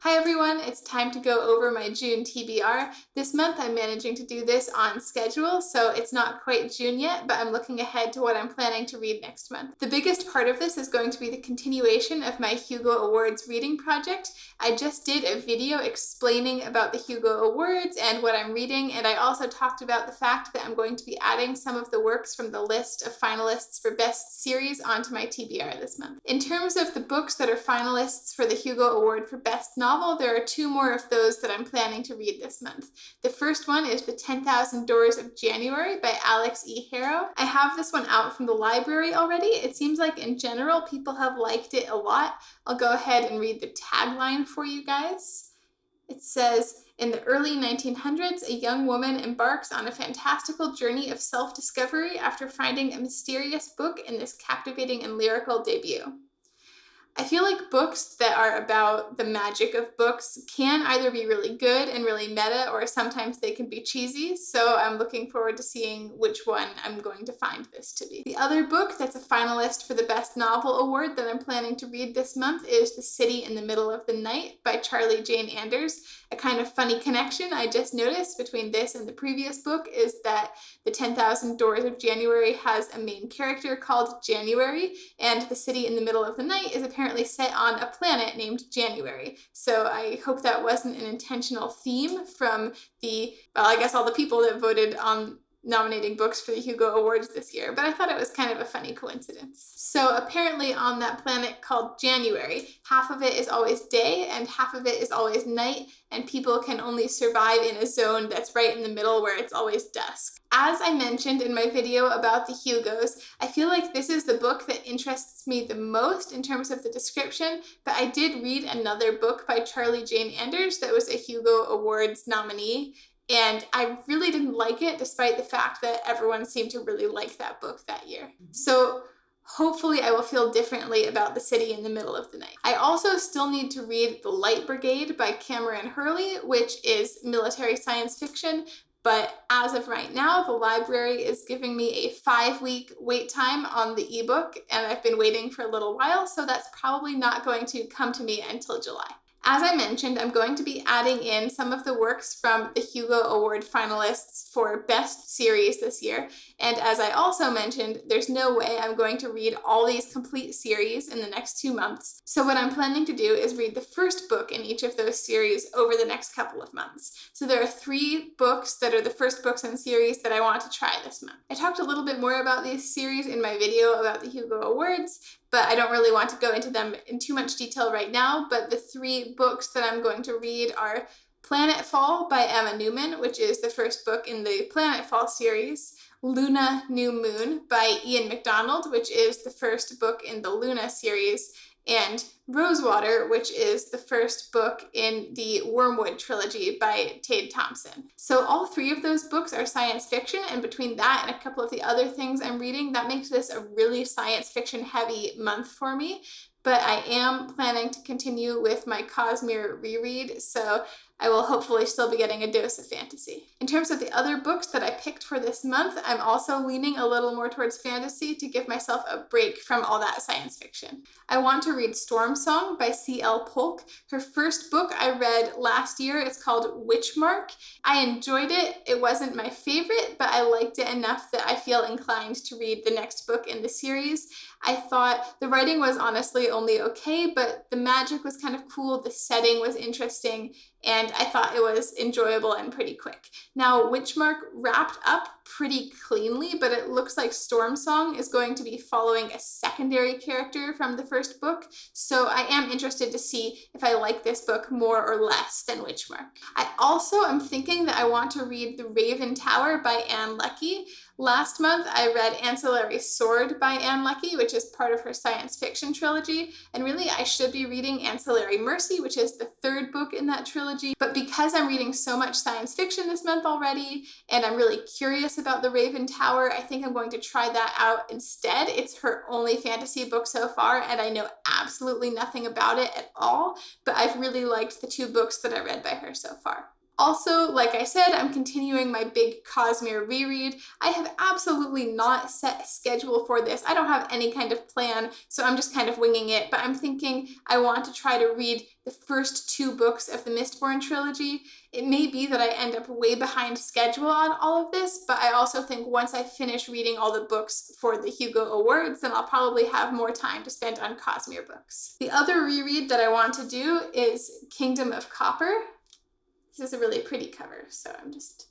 Hi everyone, it's time to go over my June TBR. This month I'm managing to do this on schedule, so it's not quite June yet, but I'm looking ahead to what I'm planning to read next month. The biggest part of this is going to be the continuation of my Hugo Awards reading project. I just did a video explaining about the Hugo Awards and what I'm reading, and I also talked about the fact that I'm going to be adding some of the works from the list of finalists for Best Series onto my TBR this month. In terms of the books that are finalists for the Hugo Award for Best Novel, there are two more of those that I'm planning to read this month. The first one is The 10,000 Doors of January by Alex E. Harrow. I have this one out from the library already. It seems like in general people have liked it a lot. I'll go ahead and read the tagline for you guys. It says, in the early 1900s, a young woman embarks on a fantastical journey of self-discovery after finding a mysterious book in this captivating and lyrical debut. I feel like books that are about the magic of books can either be really good and really meta, or sometimes they can be cheesy, so I'm looking forward to seeing which one I'm going to find this to be. The other book that's a finalist for the Best Novel Award that I'm planning to read this month is The City in the Middle of the Night by Charlie Jane Anders. A kind of funny connection I just noticed between this and the previous book is that The 10,000 Doors of January has a main character called January, and The City in the Middle of the Night is apparently set on a planet named January. So I hope that wasn't an intentional theme from all the people that voted on nominating books for the Hugo Awards this year, but I thought it was kind of a funny coincidence. So apparently on that planet called January, half of it is always day and half of it is always night, and people can only survive in a zone that's right in the middle where it's always dusk. As I mentioned in my video about the Hugos, I feel like this is the book that interests me the most in terms of the description, but I did read another book by Charlie Jane Anders that was a Hugo Awards nominee, and I really didn't like it despite the fact that everyone seemed to really like that book that year. So hopefully I will feel differently about The City in the Middle of the Night. I also still need to read The Light Brigade by Cameron Hurley, which is military science fiction, but as of right now, the library is giving me a 5-week wait time on the ebook, and I've been waiting for a little while, so that's probably not going to come to me until July. As I mentioned, I'm going to be adding in some of the works from the Hugo Award finalists for Best Series this year, and as I also mentioned, there's no way I'm going to read all these complete series in the next 2 months, so what I'm planning to do is read the first book in each of those series over the next couple of months. So there are 3 books that are the first books in series that I want to try this month. I talked a little bit more about these series in my video about the Hugo Awards, but I don't really want to go into them in too much detail right now, but the 3 books that I'm going to read are Planetfall by Emma Newman, which is the first book in the Planetfall series, Luna, New Moon by Ian MacDonald, which is the first book in the Luna series, and Rosewater, which is the first book in the Wormwood trilogy by Tade Thompson. So all 3 of those books are science fiction, and between that and a couple of the other things I'm reading, that makes this a really science fiction heavy month for me. But I am planning to continue with my Cosmere reread, so I will hopefully still be getting a dose of fantasy. In terms of the other books that I picked for this month, I'm also leaning a little more towards fantasy to give myself a break from all that science fiction. I want to read Storm Song by C.L. Polk. Her first book I read last year. It's called Witchmark. I enjoyed it. It wasn't my favorite, but I liked it enough that I feel inclined to read the next book in the series. I thought the writing was honestly only okay, but the magic was kind of cool, the setting was interesting, and I thought it was enjoyable and pretty quick. Now, Witchmark wrapped up pretty cleanly, but it looks like Storm Song is going to be following a secondary character from the first book, so I am interested to see if I like this book more or less than Witchmark. I also am thinking that I want to read The Raven Tower by Ann Leckie. Last month, I read Ancillary Sword by Ann Leckie, which is part of her science fiction trilogy, and really I should be reading Ancillary Mercy, which is the 3rd book in that trilogy, but because I'm reading so much science fiction this month already, and I'm really curious about The Raven Tower, I think I'm going to try that out instead. It's her only fantasy book so far, and I know absolutely nothing about it at all, but I've really liked the 2 books that I read by her so far. Also, like I said, I'm continuing my big Cosmere reread. I have absolutely not set a schedule for this. I don't have any kind of plan, so I'm just kind of winging it, but I'm thinking I want to try to read the first 2 books of the Mistborn trilogy. It may be that I end up way behind schedule on all of this, but I also think once I finish reading all the books for the Hugo Awards, then I'll probably have more time to spend on Cosmere books. The other reread that I want to do is Kingdom of Copper. This is a really pretty cover, so I'm just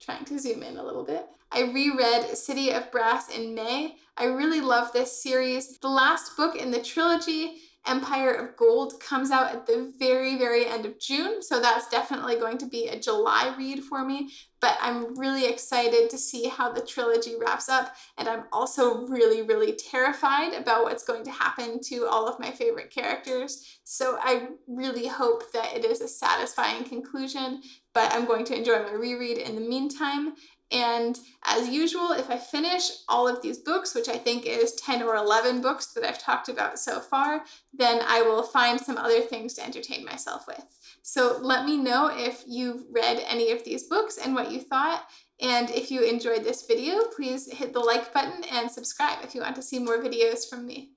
trying to zoom in a little bit. I reread City of Brass in May. I really love this series. The last book in the trilogy, Empire of Gold, comes out at the very, very end of June, so that's definitely going to be a July read for me, but I'm really excited to see how the trilogy wraps up, and I'm also really, really terrified about what's going to happen to all of my favorite characters, so I really hope that it is a satisfying conclusion, but I'm going to enjoy my reread in the meantime. And as usual, if I finish all of these books, which I think is 10 or 11 books that I've talked about so far, then I will find some other things to entertain myself with. So let me know if you've read any of these books and what you thought. And if you enjoyed this video, please hit the like button and subscribe if you want to see more videos from me.